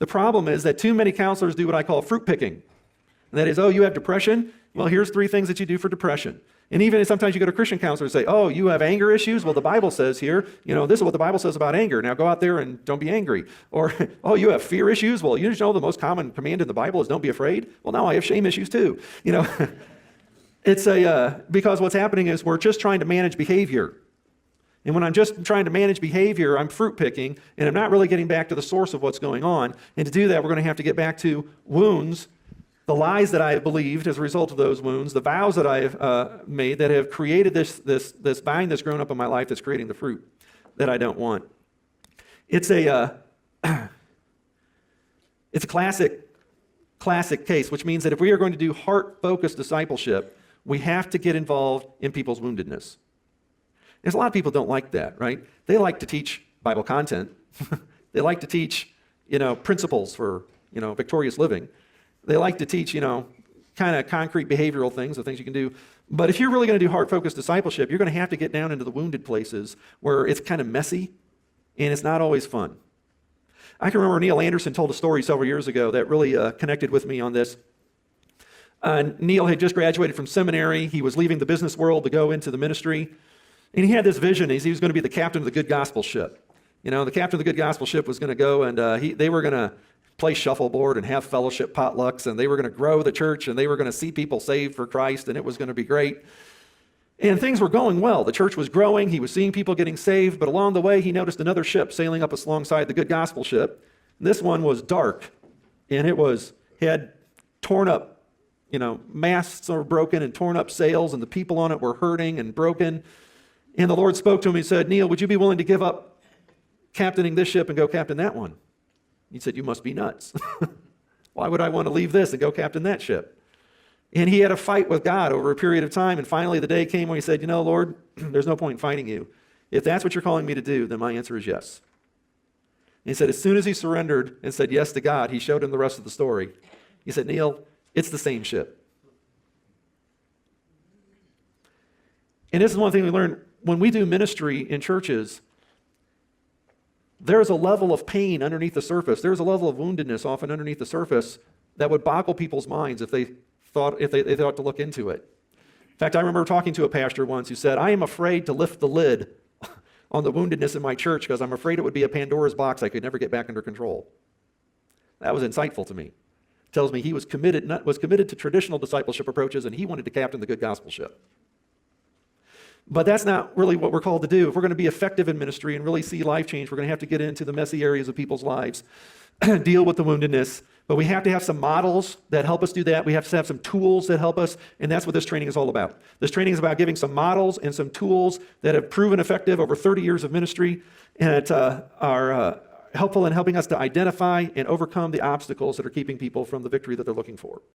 The problem is that too many counselors do what I call fruit picking. And that is, oh, you have depression? Well, here's 3 things that you do for depression. And even sometimes you go to Christian counselors and say, oh, you have anger issues? Well, the Bible says here, this is what the Bible says about anger. Now go out there and don't be angry. Or, oh, you have fear issues? Well, you know the most common command in the Bible is don't be afraid? Well, now I have shame issues too. It's because what's happening is we're just trying to manage behavior. And when I'm just trying to manage behavior, I'm fruit picking, and I'm not really getting back to the source of what's going on. And to do that, we're going to have to get back to wounds, the lies that I have believed as a result of those wounds, the vows that I have made that have created this vine that's grown up in my life that's creating the fruit that I don't want. It's a classic case, which means that if we are going to do heart-focused discipleship, we have to get involved in people's woundedness. There's a lot of people don't like that, right? They like to teach Bible content. They like to teach, principles for, victorious living. They like to teach, kind of concrete behavioral things, the things you can do. But if you're really going to do heart-focused discipleship, you're going to have to get down into the wounded places where it's kind of messy and it's not always fun. I can remember Neil Anderson told a story several years ago that really connected with me on this. Neil had just graduated from seminary. He was leaving the business world to go into the ministry. And he had this vision. He was going to be the captain of the good gospel ship. The captain of the good gospel ship was going to go and they were going to play shuffleboard and have fellowship potlucks, and they were going to grow the church, and they were going to see people saved for Christ, and it was going to be great. And things were going well. The church was growing. He was seeing people getting saved, but along the way, he noticed another ship sailing up alongside the good gospel ship. This one was dark, and it had torn up, masts were broken and torn up sails, and the people on it were hurting and broken. And the Lord spoke to him. He said, Neil, would you be willing to give up captaining this ship and go captain that one? He said, you must be nuts. Why would I want to leave this and go captain that ship? And he had a fight with God over a period of time. And finally the day came when he said, Lord, there's no point in fighting you. If that's what you're calling me to do, then my answer is yes. And he said, as soon as he surrendered and said yes to God, he showed him the rest of the story. He said, Neil, it's the same ship. And this is one thing we learned when we do ministry in churches. There's a level of pain underneath the surface. There's a level of woundedness often underneath the surface that would boggle people's minds if they thought to look into it. In fact, I remember talking to a pastor once who said, I am afraid to lift the lid on the woundedness in my church because I'm afraid it would be a Pandora's box I could never get back under control. That was insightful to me. It tells me he was committed to traditional discipleship approaches, and he wanted to captain the good gospel ship. But that's not really what we're called to do. If we're going to be effective in ministry and really see life change, we're going to have to get into the messy areas of people's lives, deal with the woundedness. But we have to have some models that help us do that. We have to have some tools that help us, and that's what this training is all about. This training is about giving some models and some tools that have proven effective over 30 years of ministry and are helpful in helping us to identify and overcome the obstacles that are keeping people from the victory that they're looking for.